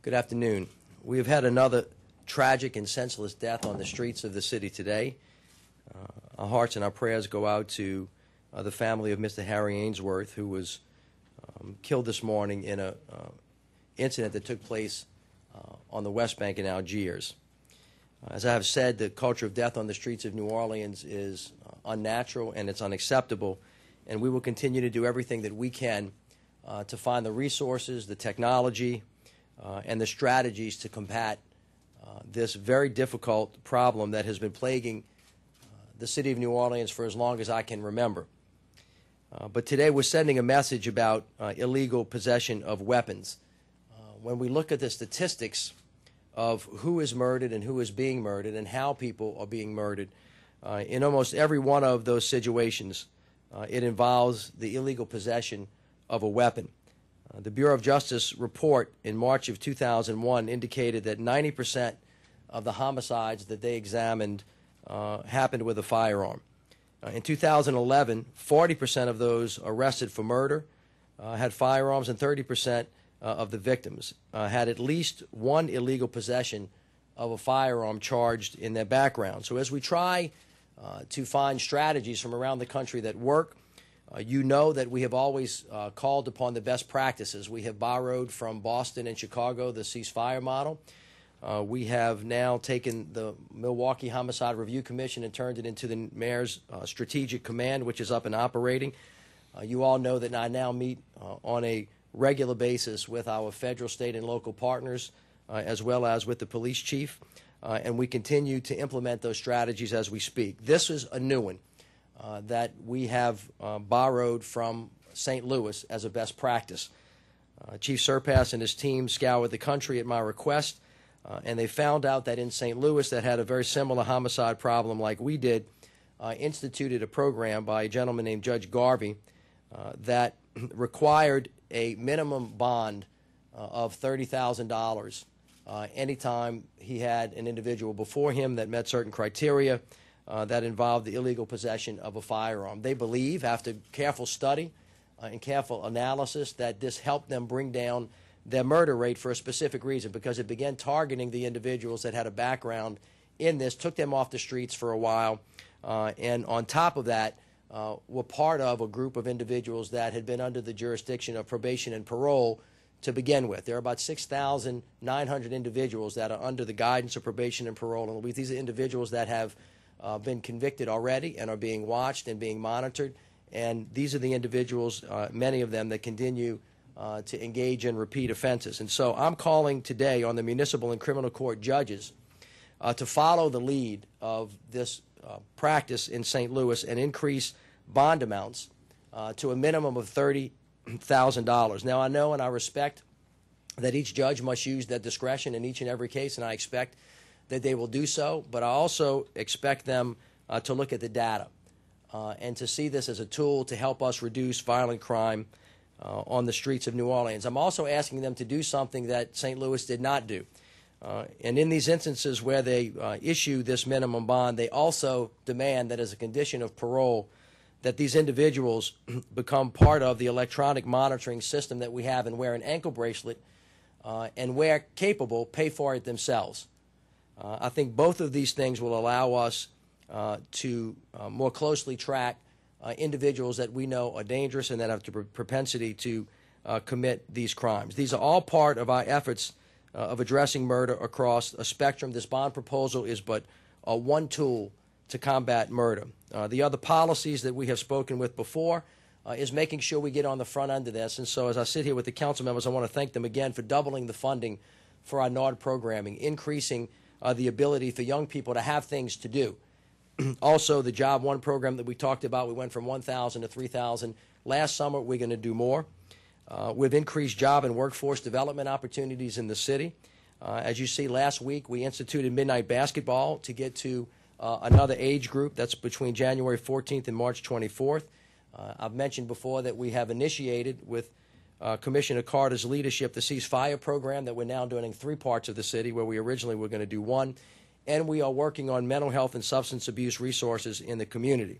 Good afternoon. We have had another tragic and senseless death on the streets of the city today. Our hearts and our prayers go out to the family of Mr. Harry Ainsworth, who was killed this morning in an incident that took place on the West Bank in Algiers. As I have said, the culture of death on the streets of New Orleans is unnatural and it's unacceptable, and we will continue to do everything that we can to find the resources, the technology, and the strategies to combat this very difficult problem that has been plaguing the city of New Orleans for as long as I can remember. But today we're sending a message about illegal possession of weapons. When we look at the statistics of who is murdered and who is being murdered and how people are being murdered, in almost every one of those situations, it involves the illegal possession of a weapon. The Bureau of Justice report in March of 2001 indicated that 90% of the homicides that they examined happened with a firearm. In 2011, 40% of those arrested for murder had firearms, and 30% of the victims had at least one illegal possession of a firearm charged in their background. So as we try to find strategies from around the country that work, you know that we have always called upon the best practices. We have borrowed from Boston and Chicago the ceasefire model. We have now taken the Milwaukee Homicide Review Commission and turned it into the Mayor's Strategic Command, which is up and operating. You all know that I now meet on a regular basis with our federal, state, and local partners, as well as with the police chief, and we continue to implement those strategies as we speak. This is a new one that we have borrowed from St. Louis as a best practice. Chief Surpass and his team scoured the country at my request, and they found out that in St. Louis, that had a very similar homicide problem like we did, instituted a program by a gentleman named Judge Garvey that required a minimum bond of $30,000 anytime he had an individual before him that met certain criteria that involved the illegal possession of a firearm. They believe, after careful study and careful analysis, that this helped them bring down their murder rate for a specific reason, because it began targeting the individuals that had a background in this, took them off the streets for a while, and on top of that, were part of a group of individuals that had been under the jurisdiction of probation and parole to begin with. There are about 6,900 individuals that are under the guidance of probation and parole, and these are individuals that have been convicted already and are being watched and being monitored, and these are the individuals, many of them, that continue to engage in repeat offenses. And so I'm calling today on the municipal and criminal court judges to follow the lead of this practice in St. Louis and increase bond amounts to a minimum of $30,000. Now, I know and I respect that each judge must use their discretion in each and every case, and I expect that they will do so, but I also expect them to look at the data and to see this as a tool to help us reduce violent crime on the streets of New Orleans. I'm also asking them to do something that St. Louis did not do. And in these instances where they issue this minimum bond, they also demand that as a condition of parole that these individuals become part of the electronic monitoring system that we have and wear an ankle bracelet and, where capable, pay for it themselves. I think both of these things will allow us to more closely track individuals that we know are dangerous and that have the propensity to commit these crimes. These are all part of our efforts of addressing murder across a spectrum. This bond proposal is but one tool to combat murder. The other policies that we have spoken with before is making sure we get on the front end of this. And so as I sit here with the council members, I want to thank them again for doubling the funding for our NORD programming, increasing the ability for young people to have things to do. Also, the Job One program that we talked about, we went from 1,000 to 3,000. Last summer, we're going to do more. We've increased job and workforce development opportunities in the city. As you see, last week, we instituted midnight basketball to get to another age group. That's between January 14th and March 24th. I've mentioned before that we have initiated, with Commissioner Carter's leadership, the ceasefire program that we're now doing in 3 parts of the city, where we originally were going to do 1. And we are working on mental health and substance abuse resources in the community.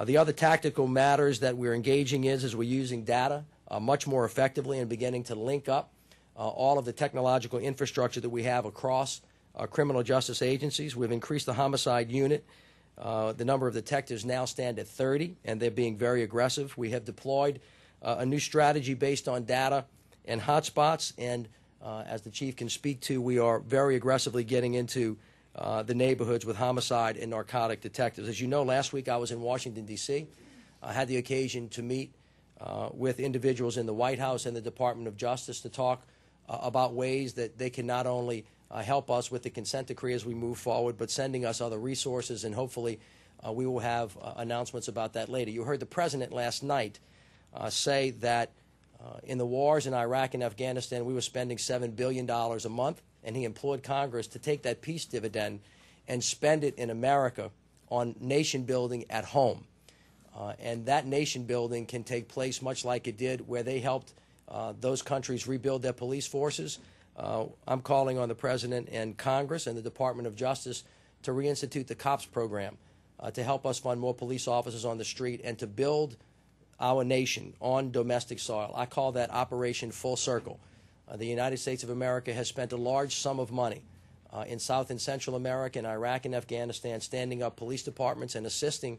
The other tactical matters that we're engaging is we're using data much more effectively and beginning to link up all of the technological infrastructure that we have across criminal justice agencies. We've increased the homicide unit. The number of detectives now stand at 30, and they're being very aggressive. We have deployed a new strategy based on data and hotspots, and as the chief can speak to, we are very aggressively getting into the neighborhoods with homicide and narcotic detectives. As you know, last week I was in Washington, D.C. I had the occasion to meet with individuals in the White House and the Department of Justice to talk about ways that they can not only help us with the consent decree as we move forward, but sending us other resources, and hopefully we will have announcements about that later. You heard the President last night say that in the wars in Iraq and Afghanistan, we were spending $7 billion a month, and he implored Congress to take that peace dividend and spend it in America on nation building at home. And that nation building can take place much like it did where they helped those countries rebuild their police forces. I'm calling on the President and Congress and the Department of Justice to reinstitute the COPS program to help us fund more police officers on the street and to build our nation on domestic soil. I call that Operation Full Circle. The United States of America has spent a large sum of money in South and Central America, in Iraq and Afghanistan, standing up police departments and assisting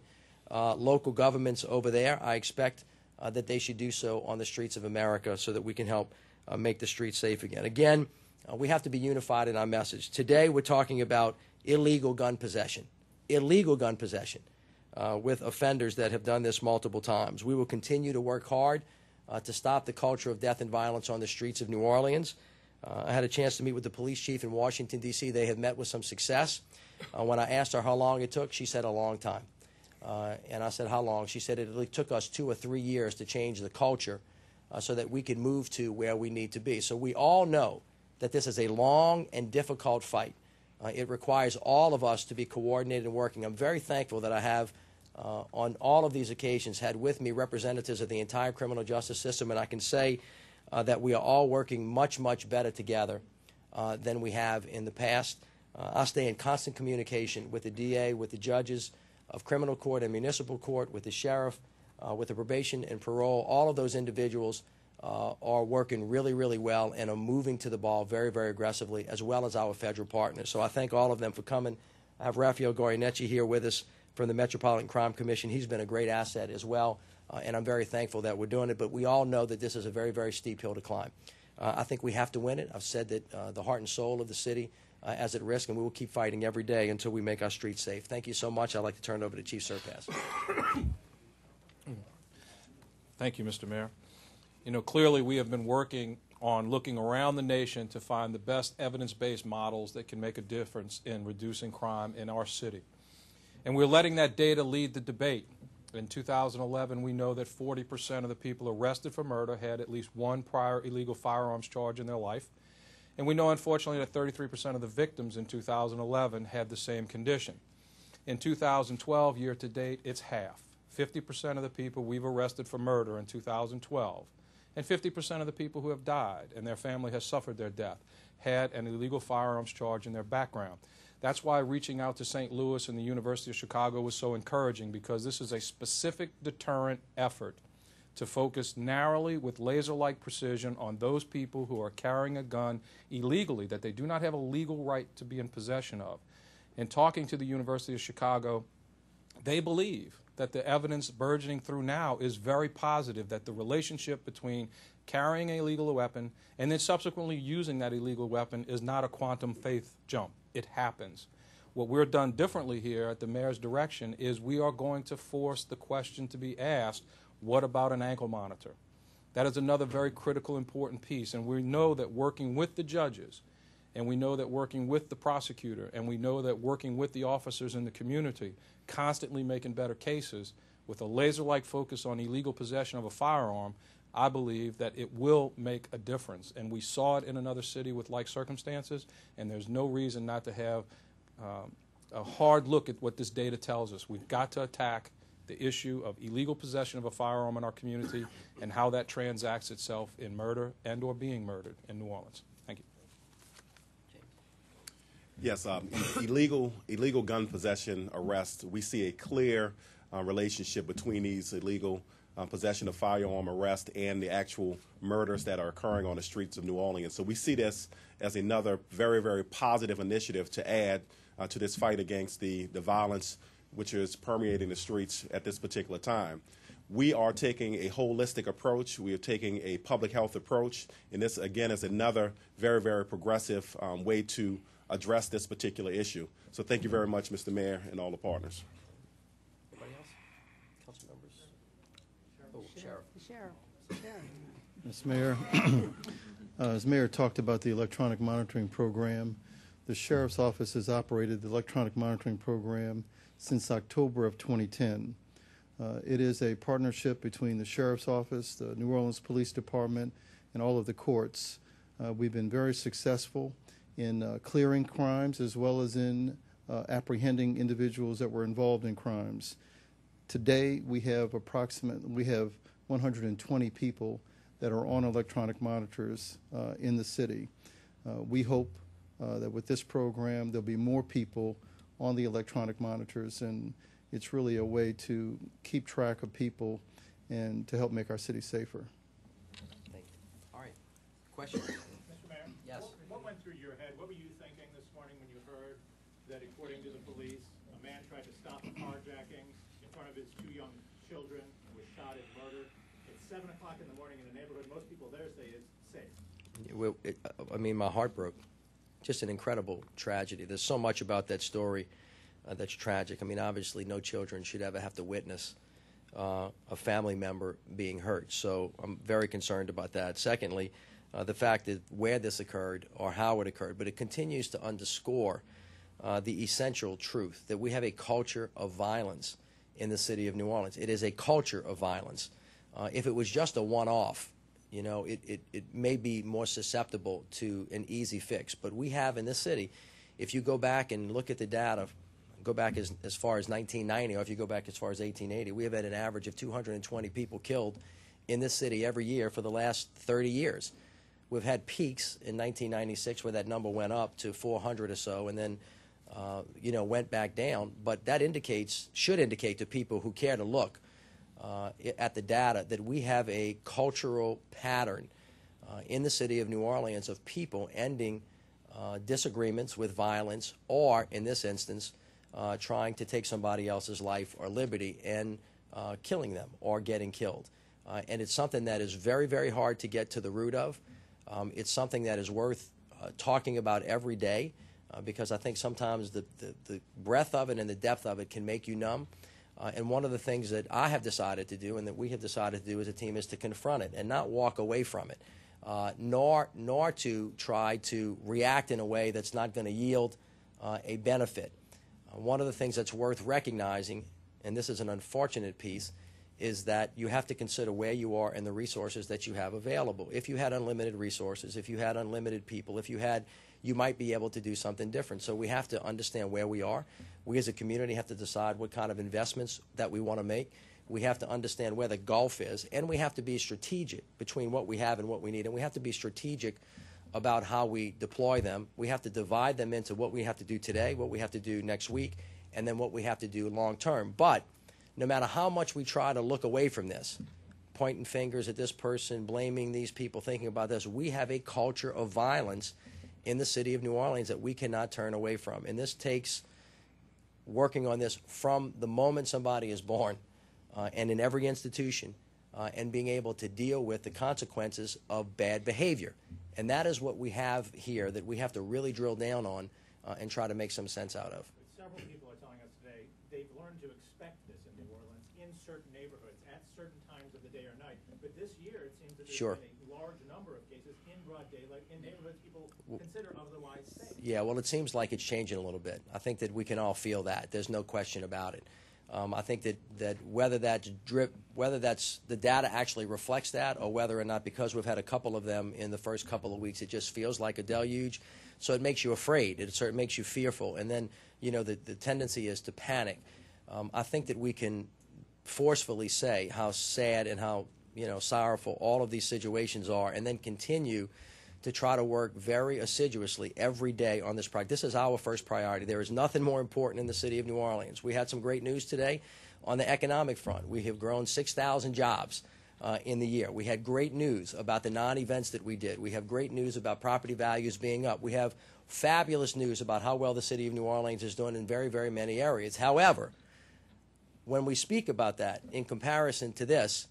local governments over there. I expect that they should do so on the streets of America so that we can help make the streets safe again. Again, we have to be unified in our message. Today we're talking about illegal gun possession. Illegal gun possession with offenders that have done this multiple times. We will continue to work hard to stop the culture of death and violence on the streets of New Orleans. I had a chance to meet with the police chief in Washington, D.C. They have met with some success. When I asked her how long it took, she said a long time. And I said, how long? She said it took us 2 or 3 years to change the culture so that we could move to where we need to be. So we all know that this is a long and difficult fight. It requires all of us to be coordinated and working. I'm very thankful that I have, on all of these occasions, had with me representatives of the entire criminal justice system, and I can say that we are all working much, much better together than we have in the past. I'll stay in constant communication with the DA, with the judges of criminal court and municipal court, with the sheriff, with the probation and parole. All of those individuals are working really, really well and are moving to the ball very, very aggressively, as well as our federal partners. So I thank all of them for coming. I have Raphael Gorinetti here with us from the Metropolitan Crime Commission. He's been a great asset as well, and I'm very thankful that we're doing it. But we all know that this is a very, very steep hill to climb. I think we have to win it. I've said that the heart and soul of the city is at risk, and we will keep fighting every day until we make our streets safe. Thank you so much. I'd like to turn it over to Chief Surpass. Thank you, Mr. Mayor. You know, clearly we have been working on looking around the nation to find the best evidence-based models that can make a difference in reducing crime in our city. And we're letting that data lead the debate. In 2011, we know that 40% of the people arrested for murder had at least one prior illegal firearms charge in their life. And we know, unfortunately, that 33% of the victims in 2011 had the same condition. In 2012, year to date, it's half. 50% of the people we've arrested for murder in 2012, and 50% of the people who have died and their family has suffered their death, had an illegal firearms charge in their background. That's why reaching out to St. Louis and the University of Chicago was so encouraging, because this is a specific deterrent effort to focus narrowly with laser-like precision on those people who are carrying a gun illegally that they do not have a legal right to be in possession of. In talking to the University of Chicago, they believe that the evidence burgeoning through now is very positive, that the relationship between carrying a illegal weapon and then subsequently using that illegal weapon is not a quantum faith jump. It happens. What we're done differently here at the mayor's direction is we are going to force the question to be asked, what about an ankle monitor? That is another very critical, important piece, and we know that working with the judges, and we know that working with the prosecutor, and we know that working with the officers in the community, constantly making better cases with a laser-like focus on illegal possession of a firearm, I believe that it will make a difference. And we saw it in another city with like circumstances, and there's no reason not to have a hard look at what this data tells us. We've got to attack the issue of illegal possession of a firearm in our community and how that transacts itself in murder and or being murdered in New Orleans. Thank you. Yes, illegal gun possession arrests, we see a clear relationship between these illegal possession of firearm arrest, and the actual murders that are occurring on the streets of New Orleans. So we see this as another very, very positive initiative to add to this fight against the violence which is permeating the streets at this particular time. We are taking a holistic approach. We are taking a public health approach, and this, again, is another very, very progressive way to address this particular issue. So thank you very much, Mr. Mayor, and all the partners. Anybody else? Council members? Oh, Sheriff. Mr. Mayor, as Mayor talked about the electronic monitoring program, the Sheriff's Office has operated the electronic monitoring program since October of 2010. It is a partnership between the Sheriff's Office, the New Orleans Police Department, and all of the courts. We've been very successful in clearing crimes as well as in apprehending individuals that were involved in crimes. Today, we have 120 people that are on electronic monitors in the city. We hope that with this program, there'll be more people on the electronic monitors, and it's really a way to keep track of people and to help make our city safer. Thank you. All right. Questions? Mr. Mayor? Yes. What went through your head? What were you thinking this morning when you heard that, according to the police, a man tried to stop a carjacking in front of his 2 young children and was shot and murdered? It's 7 o'clock in the morning in a neighborhood most people there say is safe. Well, I mean, my heart broke. Just an incredible tragedy. There's so much about that story that's tragic. I mean, obviously, no children should ever have to witness a family member being hurt. So I'm very concerned about that. Secondly, the fact that where this occurred or how it occurred, but it continues to underscore the essential truth that we have a culture of violence in the city of New Orleans. It is a culture of violence. If it was just a one-off, you know, it may be more susceptible to an easy fix. But we have in this city, if you go back and look at the data, go back as far as 1990, or if you go back as far as 1880, we have had an average of 220 people killed in this city every year for the last 30 years. We've had peaks in 1996 where that number went up to 400 or so, and then you know, went back down. But that should indicate to people who care to look at the data that we have a cultural pattern in the city of New Orleans of people ending disagreements with violence, or in this instance, trying to take somebody else's life or liberty and killing them or getting killed. And it's something that is very, very hard to get to the root of. It's something that is worth talking about every day because I think sometimes the breadth of it and the depth of it can make you numb. And one of the things that I have decided to do and that we have decided to do as a team is to confront it and not walk away from it, nor to try to react in a way that's not going to yield a benefit. One of the things that's worth recognizing, and this is an unfortunate piece, is that you have to consider where you are and the resources that you have available. If you had unlimited resources, if you had unlimited people, you might be able to do something different. So we have to understand where we are. We as a community have to decide what kind of investments that we want to make. We have to understand where the gulf is, and we have to be strategic between what we have and what we need, and we have to be strategic about how we deploy them. We have to divide them into what we have to do today, what we have to do next week, and then what we have to do long term. But no matter how much we try to look away from this, pointing fingers at this person, blaming these people, thinking about this, we have a culture of violence in the city of New Orleans that we cannot turn away from. And this takes working on this from the moment somebody is born and in every institution and being able to deal with the consequences of bad behavior. And that is what we have here that we have to really drill down on and try to make some sense out of. Several people are telling us today they've learned to expect this in New Orleans in certain neighborhoods at certain times of the day or night. But this year it seems that there's Sure. been a large number of cases in broad daylight in neighborhoods people consider otherwise safe. Yeah, well, it seems like it's changing a little bit. I think that we can all feel that. There's no question about it. I think that whether that's the data actually reflects that, or whether or not, because we've had a couple of them in the first couple of weeks, it just feels like a deluge. So it makes you afraid. It makes you fearful, and then the tendency is to panic. I think that we can forcefully say how sad and how sorrowful all of these situations are, and then continue to try to work very assiduously every day on this project. This is our first priority. There is nothing more important in the city of New Orleans. We had some great news today. On the economic front, we have grown 6,000 jobs in the year. We had great news about the non-events that we did. We have great news about property values being up. We have fabulous news about how well the city of New Orleans is doing in very, very many areas. However, when we speak about that in comparison to this,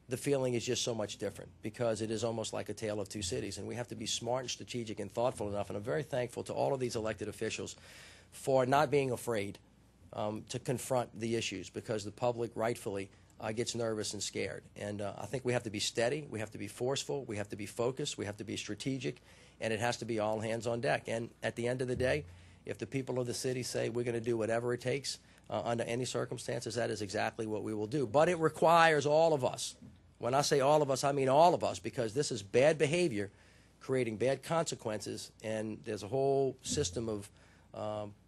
the feeling is just so much different because it is almost like a tale of two cities, and we have to be smart and strategic and thoughtful enough. And I'm very thankful to all of these elected officials for not being afraid to confront the issues, because the public rightfully gets nervous and scared. And I think we have to be steady, we have to be forceful, we have to be focused, we have to be strategic, and it has to be all hands on deck. And at the end of the day, if the people of the city say we're going to do whatever it takes under any circumstances, that is exactly what we will do. But it requires all of us. When I say all of us, I mean all of us, because this is bad behavior creating bad consequences, and there's a whole system of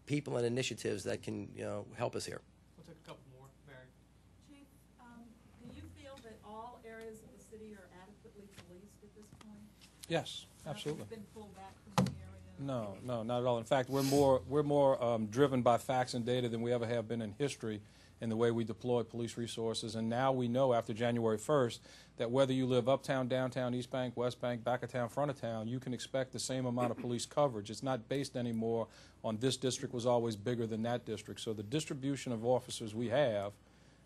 people and initiatives that can help us here. We'll take a couple more. Mary. Chief, do you feel that all areas of the city are adequately policed at this point? Yes, absolutely. Nothing's been pulled back from the area? No, not at all. In fact, we're more driven by facts and data than we ever have been in history in the way we deploy police resources. And now we know after January 1st that whether you live uptown, downtown, East Bank, West Bank, back of town, front of town, you can expect the same amount of police coverage. It's not based anymore on this district was always bigger than that district. So the distribution of officers we have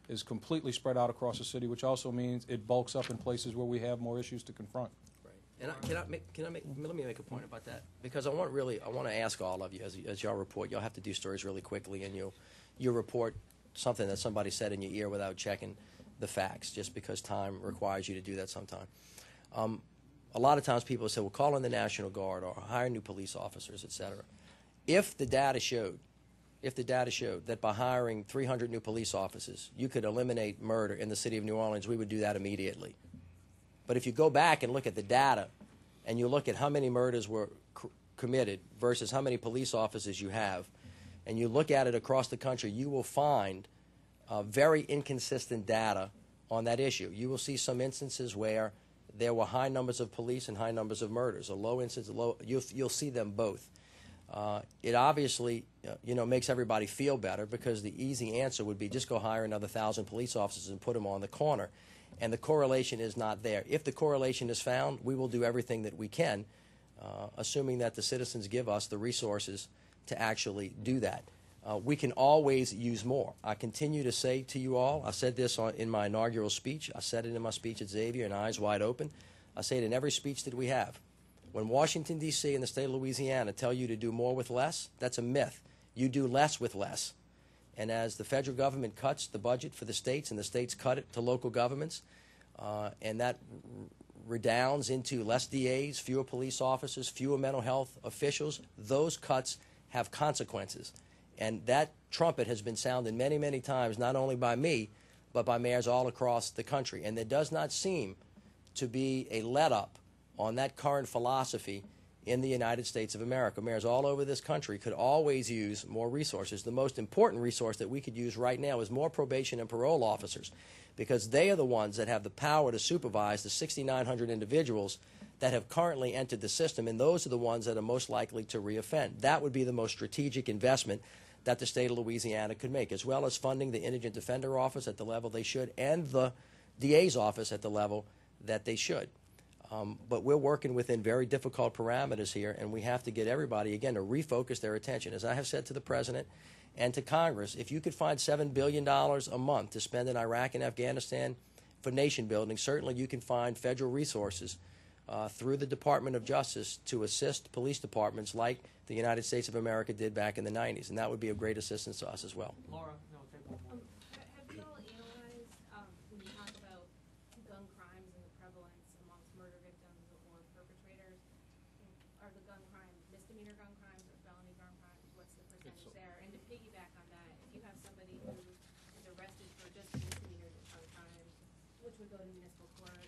is completely spread out across the city, which also means it bulks up in places where we have more issues to confront. And let me make a point about that, because I want to ask all of you as y'all report. Y'all have to do stories really quickly, and you report something that somebody said in your ear without checking the facts, just because time requires you to do that sometime. A lot of times people say, well, call in the National Guard or hire new police officers, etc. If the data showed that by hiring 300 new police officers, you could eliminate murder in the city of New Orleans, we would do that immediately. But if you go back and look at the data and you look at how many murders were committed versus how many police officers you have, and you look at it across the country, you will find very inconsistent data on that issue. You will see some instances where there were high numbers of police and high numbers of murders, a low incidence, you'll see them both. It obviously makes everybody feel better, because the easy answer would be just go hire another 1,000 police officers and put them on the corner. And the correlation is not there. If the correlation is found, we will do everything that we can, assuming that the citizens give us the resources to actually do that. We can always use more. I continue to say to you all, I said this in my inaugural speech, I said it in my speech at Xavier and Eyes Wide Open, I say it in every speech that we have. When Washington, D.C. and the state of Louisiana tell you to do more with less, that's a myth. You do less with less. And as the federal government cuts the budget for the states and the states cut it to local governments, and that redounds into less DAs, fewer police officers, fewer mental health officials, those cuts have consequences. And that trumpet has been sounded many, many times, not only by me, but by mayors all across the country. And there does not seem to be a let-up on that current philosophy in the United States of America. Mayors all over this country could always use more resources. The most important resource that we could use right now is more probation and parole officers, because they are the ones that have the power to supervise the 6,900 individuals that have currently entered the system, and those are the ones that are most likely to reoffend. That would be the most strategic investment that the state of Louisiana could make, as well as funding the indigent defender office at the level they should and the DA's office at the level that they should. But we're working within very difficult parameters here, and we have to get everybody, again, to refocus their attention. As I have said to the President and to Congress, if you could find $7 billion a month to spend in Iraq and Afghanistan for nation building, certainly you can find federal resources through the Department of Justice to assist police departments like the United States of America did back in the 90s, and that would be of great assistance to us as well. Laura, no, take one more. Have you all analyzed, when you talk about gun crimes and the prevalence amongst murder victims or perpetrators, are the gun crimes misdemeanor gun crimes or felony gun crimes? What's the percentage there? And to piggyback on that, if you have somebody who is arrested for just misdemeanor gun crimes, which would go to municipal court,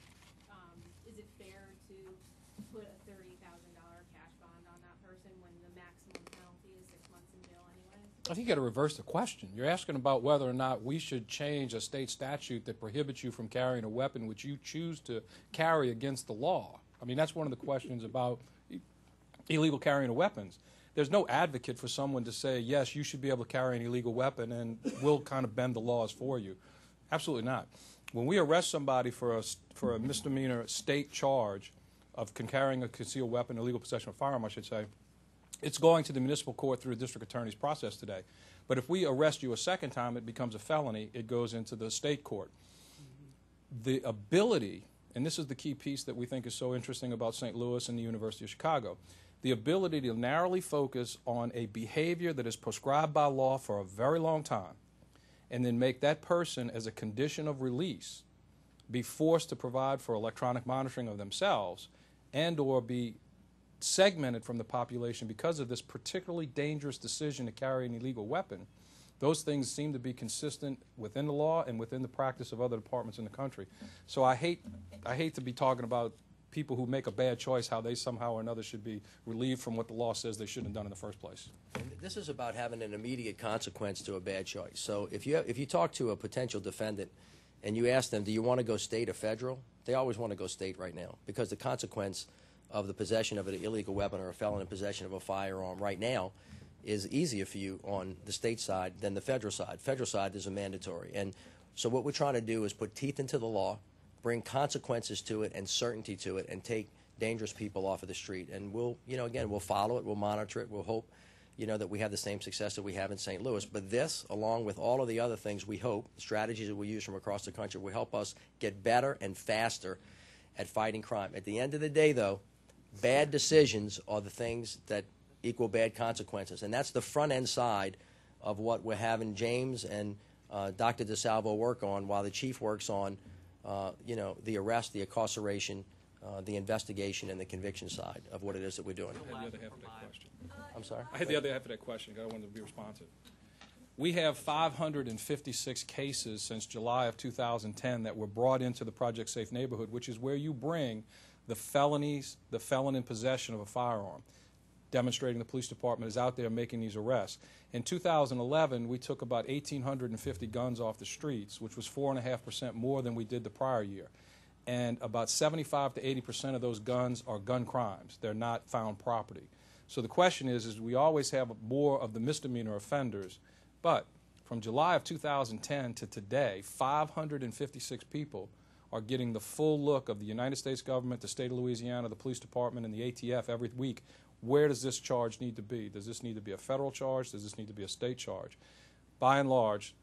is it fair to put a $30,000 cash bond on that person when the maximum penalty is 6 months in jail anyway? I think you got to reverse the question. You're asking about whether or not we should change a state statute that prohibits you from carrying a weapon which you choose to carry against the law. I mean, that's one of the questions about illegal carrying of weapons. there's no advocate for someone to say, yes, you should be able to carry an illegal weapon and we'll kind of bend the laws for you. Absolutely not. When we arrest somebody for a misdemeanor state charge of carrying a concealed weapon, illegal possession of a firearm, I should say, it's going to the municipal court through the district attorney's process today. But if we arrest you a second time, it becomes a felony. It goes into the state court. The ability, and this is the key piece that we think is so interesting about St. Louis and the University of Chicago, the ability to narrowly focus on a behavior that is prescribed by law for a very long time, and then make that person, as a condition of release, be forced to provide for electronic monitoring of themselves and or be segmented from the population because of this particularly dangerous decision to carry an illegal weapon. Those things seem to be consistent within the law and within the practice of other departments in the country. So I hate to be talking about people who make a bad choice, how they somehow or another should be relieved from what the law says they shouldn't have done in the first place. And this is about having an immediate consequence to a bad choice. So if you talk to a potential defendant and you ask them, do you want to go state or federal? They always want to go state right now, because the consequence of the possession of an illegal weapon or a felon in possession of a firearm right now is easier for you on the state side than the federal side. Federal side is a mandatory. And so what we're trying to do is put teeth into the law, bring consequences to it and certainty to it, and take dangerous people off of the street. And we'll, again, we'll follow it, we'll monitor it, we'll hope, that we have the same success that we have in St. Louis. But this, along with all of the other things we hope, the strategies that we use from across the country, will help us get better and faster at fighting crime. At the end of the day, though, bad decisions are the things that equal bad consequences. And that's the front end side of what we're having James and Dr. DeSalvo work on, while the chief works on, the arrest, the incarceration, the investigation, and the conviction side of what it is that we're doing. I had the other half of that question. I'm sorry? I had the other half of that question because I wanted to be responsive. We have 556 cases since July of 2010 that were brought into the Project Safe Neighborhood, which is where you bring the felon in possession of a firearm, demonstrating the police department is out there making these arrests. In 2011, we took about 1,850 guns off the streets, which was 4.5% more than we did the prior year. And about 75 to 80% of those guns are gun crimes. They're not found property. So the question is we always have more of the misdemeanor offenders, but from July of 2010 to today, 556 people are getting the full look of the United States government, the state of Louisiana, the police department, and the ATF every week. Where does this charge need to be? Does this need to be a federal charge? Does this need to be a state charge? By and large,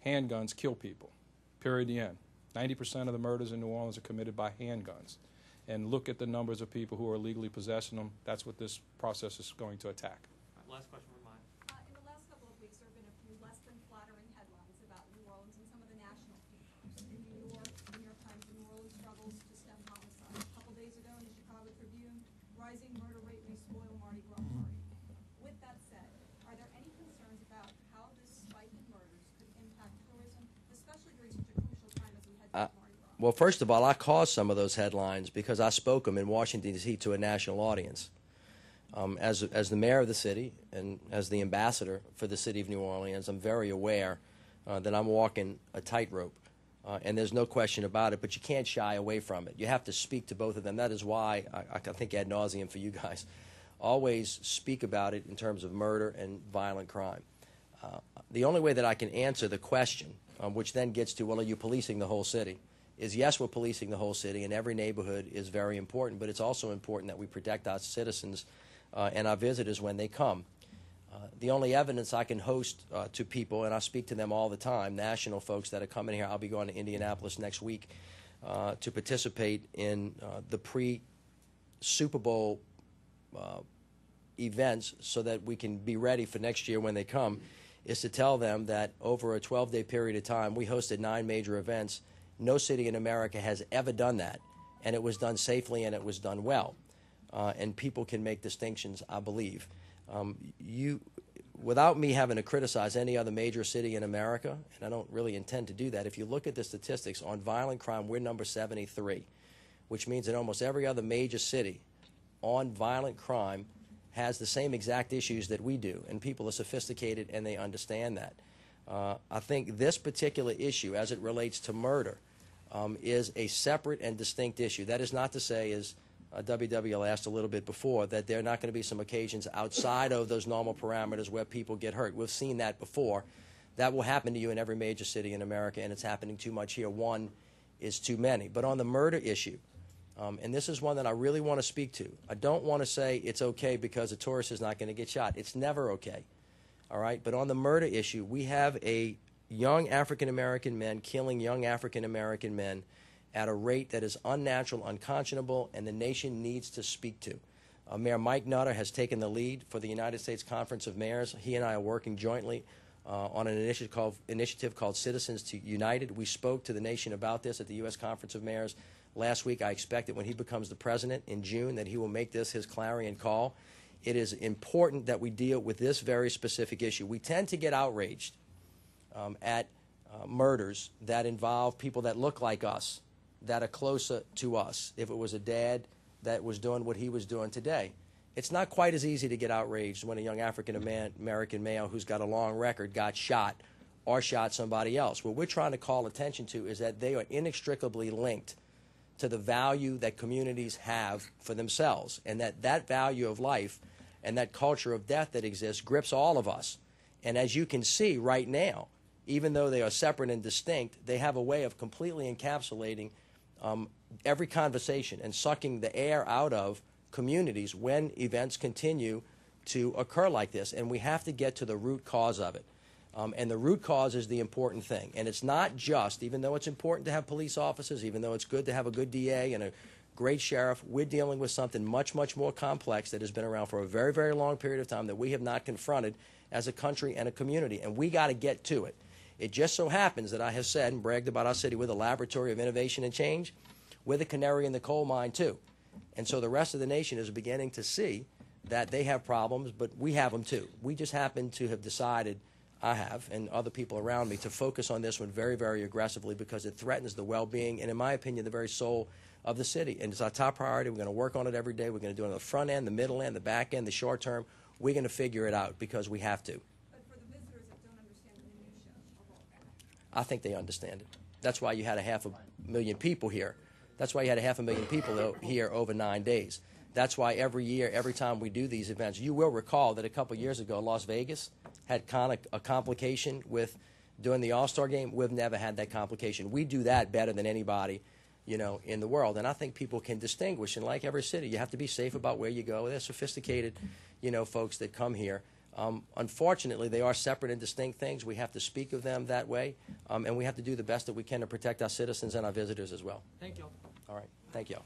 handguns kill people, period, the end. 90% of the murders in New Orleans are committed by handguns. And look at the numbers of people who are illegally possessing them. That's what this process is going to attack. Last question from mine. In the last couple of weeks, there have been a few less than flattering headlines about New Orleans and some of the national papers. In New York, the New York Times, New Orleans struggles to stem homicide. A couple days ago in the Chicago Tribune, rising murder rate may spoil Mardi Gras party. With that said, are there any concerns about how this spike in murders could impact tourism, especially during such a crucial time as we head to Mardi Gras? Well, first of all, I caused some of those headlines because I spoke them in Washington, D.C. to a national audience. As the mayor of the city and as the ambassador for the city of New Orleans, I'm very aware that I'm walking a tightrope, and there's no question about it, but you can't shy away from it. You have to speak to both of them. That is why I think ad nauseum for you guys always speak about it in terms of murder and violent crime. The only way that I can answer the question, which then gets to, well, are you policing the whole city, is yes, we're policing the whole city, and every neighborhood is very important, but it's also important that we protect our citizens and our visitors when they come. The only evidence I can host to people, and I speak to them all the time, national folks that are coming here. I'll be going to Indianapolis next week to participate in the pre-Super Bowl events so that we can be ready for next year when they come, is to tell them that over a 12-day period of time, we hosted 9 major events. No city in America has ever done that, and it was done safely and it was done well. And people can make distinctions, I believe. Without me having to criticize any other major city in America, and I don't really intend to do that, if you look at the statistics on violent crime, we're number 73, which means that almost every other major city on violent crime has the same exact issues that we do, and people are sophisticated and they understand that. I think this particular issue, as it relates to murder, is a separate and distinct issue. That is not to say, as WWL asked a little bit before, that there are not going to be some occasions outside of those normal parameters where people get hurt. We've seen that before. That will happen to you in every major city in America, and it's happening too much here. One is too many. But on the murder issue, and this is one that I really want to speak to, I don't want to say it's okay because a tourist is not going to get shot. It's never okay. All right? But on the murder issue, we have a young African-American men killing young African-American men at a rate that is unnatural, unconscionable, and the nation needs to speak to. Mayor Mike Nutter has taken the lead for the United States Conference of Mayors. He and I are working jointly on an initiative called Citizens United. We spoke to the nation about this at the U.S. Conference of Mayors last week. I expect that when he becomes the president in June that he will make this his clarion call. It is important that we deal with this very specific issue. We tend to get outraged at murders that involve people that look like us, that are closer to us. If it was a dad that was doing what he was doing today, it's not quite as easy to get outraged when a young African-American male who's got a long record got shot or shot somebody else. What we're trying to call attention to is that they are inextricably linked to the value that communities have for themselves, and that value of life and that culture of death that exists grips all of us. And as you can see right now, even though they are separate and distinct, they have a way of completely encapsulating every conversation and sucking the air out of communities when events continue to occur like this. And we have to get to the root cause of it. And the root cause is the important thing. And it's not just, even though it's important to have police officers, even though it's good to have a good DA and a great sheriff, we're dealing with something much, much more complex that has been around for a very, very long period of time that we have not confronted as a country and a community. And we got to get to it. It just so happens that I have said and bragged about our city, we're the laboratory of innovation and change. We're the canary in the coal mine, too. And so the rest of the nation is beginning to see that they have problems, but we have them, too. We just happen to have decided, I have, and other people around me, to focus on this one very, very aggressively because it threatens the well-being and, in my opinion, the very soul of the city. And it's our top priority. We're going to work on it every day. We're going to do it on the front end, the middle end, the back end, the short term. We're going to figure it out because we have to. But for the visitors that don't understand the minutia of all that. I think they understand it. That's why you had 500,000 people here. That's why you had 500,000 people here over 9 days. That's why every year, every time we do these events, you will recall that a couple years ago, Las Vegas had kind of a complication with doing the All-Star game. We've never had that complication. We do that better than anybody, in the world. And I think people can distinguish. And like every city, you have to be safe about where you go. They're sophisticated, folks that come here. Unfortunately, they are separate and distinct things. We have to speak of them that way, and we have to do the best that we can to protect our citizens and our visitors as well. Thank you. All right. Thank you all.